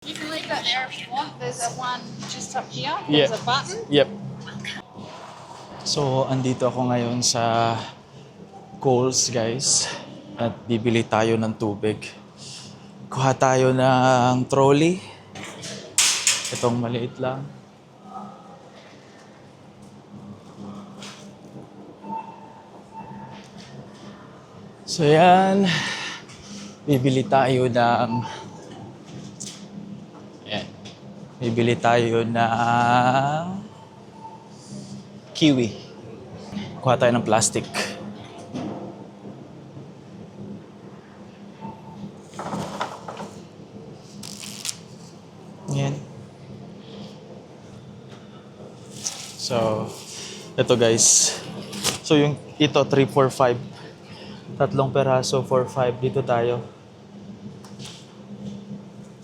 You can leave that there if you want. There's a one just up here. Yeah. There's a button. Yep. So, andito ako ngayon sa Coles, guys. At bibili tayo ng tubig. Kuha tayo ng trolley. Itong maliit lang. So, yan. Bibili tayo ng... Yan. Bibili tayo ng... kiwi. Kuha tayo ng plastic. Yan. So, ito guys. So, yung ito, 3, 4, 5. Tatlong peraso, 4, 5. Dito tayo.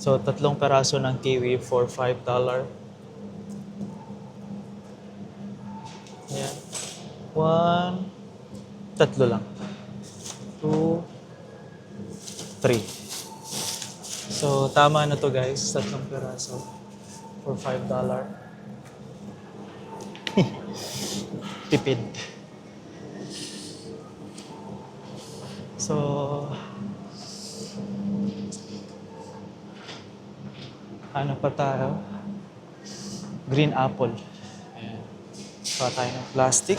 So, tatlong peraso ng kiwi, $4, $5. Yan. 1, tatlo lang. 2, 3. So, tama na to guys. Tatlong peraso for $5. Tipid. So, ano pa tayo? Green apple. Ayan. Kuha tayo ng plastic.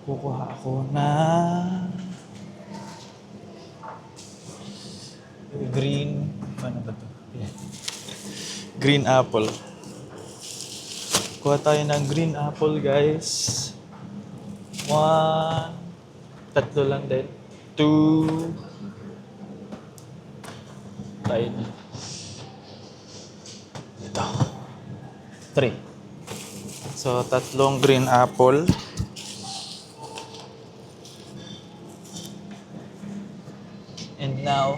Kukuha ako na green, ano ba ito? Ayan. Green apple. Kuha tayo ng green apple, guys. 1, tatlo lang din. 2, tayo na. Ito. 3. So, tatlong green apple. And now,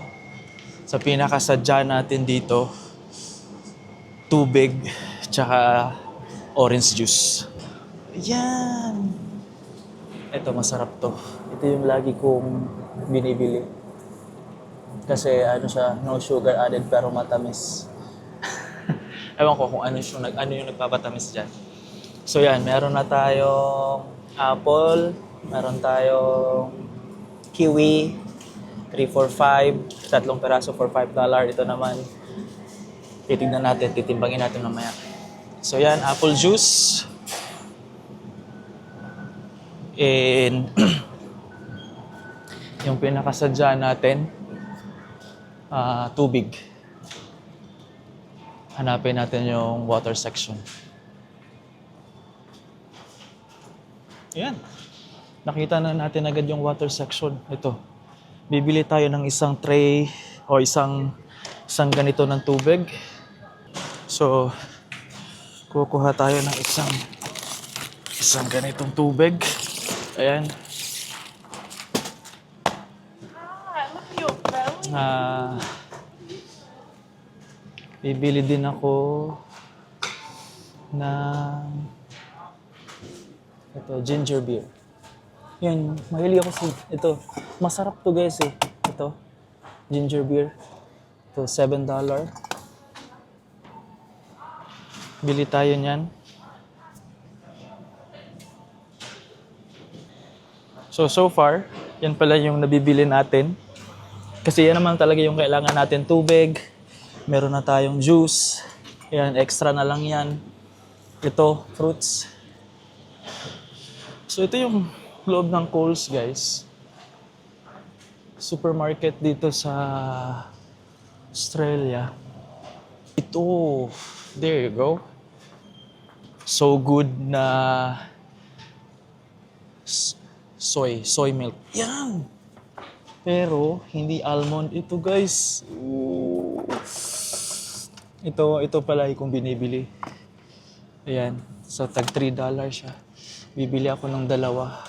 sa pinakasadya natin dito, tubig, tsaka orange juice. Yan! Ito, masarap to. Ito yung lagi kong binibili. Kasi ano siya, no sugar added pero matamis. Ewan ko kung ano yung nagpapatamis dyan. So yan, meron na tayong apple, meron tayong kiwi, 3, 4, 5, tatlong peraso for $5. Ito naman, titignan natin, titimbangin natin mamaya. So yan, apple juice. And yung pinakasadya natin, tubig. Hanapin natin yung water section. Ayan. Nakita na natin agad yung water section. Ito. Bibili tayo ng isang tray o isang ganito ng tubig. So, kukuha tayo ng isang ganitong tubig. Ayan. Look at your belly. Bibili din ako ng ito, ginger beer. Yan, mahilig ako sa ito. Masarap to guys eh. Ito, ginger beer. Ito, $7. Bili tayo niyan. So far, yan pala yung nabibili natin. Kasi yan naman talaga yung kailangan natin, tubig. Meron na tayong juice. Yan, extra na lang yan. Ito, fruits. So ito yung loob ng Coles, guys. Supermarket dito sa Australia. Ito, there you go. So good na soy milk. Yan! Pero, hindi almond ito, guys. Ooh. Ito pala yung binibili. Ayan. So, tag $3 siya. Bibili ako ng dalawa.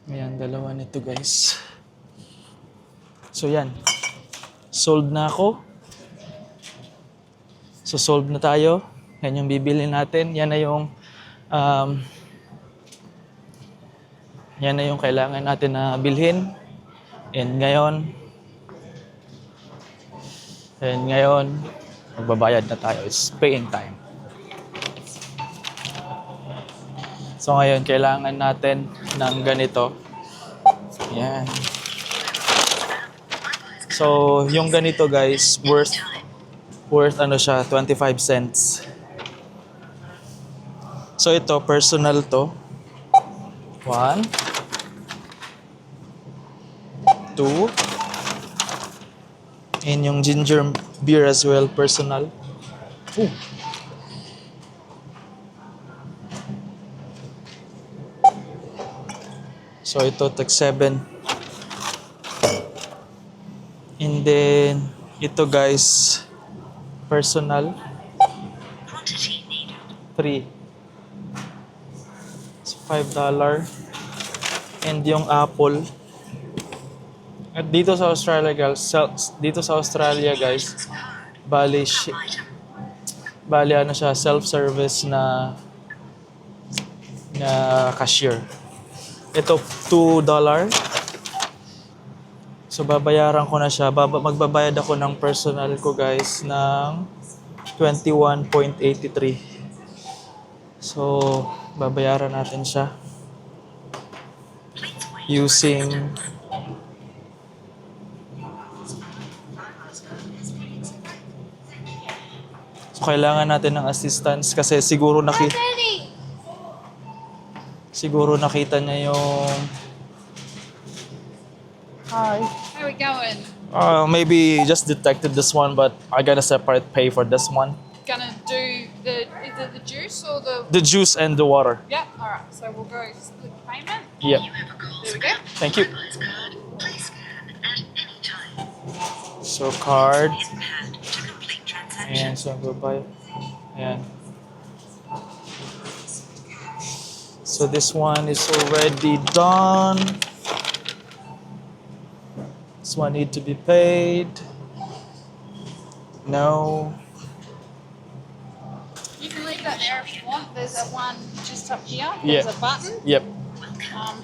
Ayan, dalawa nito, guys. So, yan. Sold na ako. So, sold na tayo. Yan yung bibili natin. Yan na yung kailangan natin na bilhin. And ngayon, magbabayad na tayo. It's paying time. So ngayon, kailangan natin ng ganito. Yan. So, yung ganito guys, worth ano siya, 25 cents. So ito, personal to. 1, 2, and yung ginger beer as well, personal. Ooh. So ito, tag 7. And then, ito guys, personal. 3. So $5. And yung apple. At dito sa Australia guys, bali ano siya, self-service na cashier. Ito $2. So babayaran ko na siya. Magbabayad ako ng personal ko guys ng 21.83. So babayaran natin siya using kailangan natin ng assistance kasi siguro nakita niya yung hi. Where are we going? Maybe just detected this one, but I gotta separate pay for this one. Gonna do either the juice or The juice and the water. Yeah, alright. So we'll go split payment. Yep. There we go. Thank you. So card. Ayan, so goodbye. Ayan. So this one is already done. This one need to be paid. No. You can leave that there if you want. There's a one just up here. Yeah. There's a button, Yep.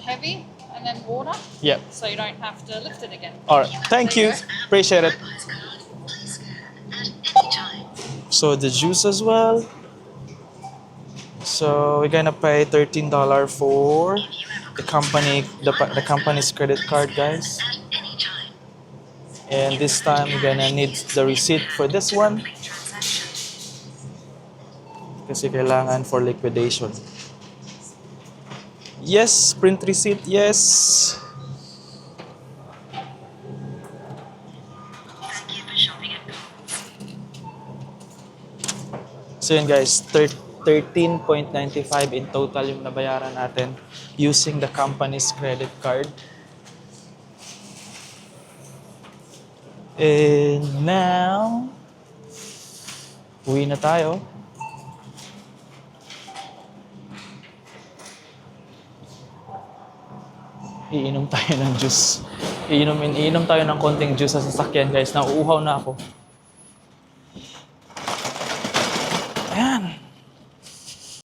heavy, and then water, Yep. so you don't have to lift it again. All right. Thank you. Appreciate it. So the juice as well. So we're gonna pay $13 for the company's credit card, guys. And this time we're gonna need the receipt for this one. Kasi kailangan for liquidation. Yes, print receipt, yes. So yun guys, 13.95 in total yung nabayaran natin using the company's credit card. And now, uwi na tayo. Iinom tayo ng juice. Iinom tayo ng konting juice sa sasakyan guys. Nauuhaw na ako.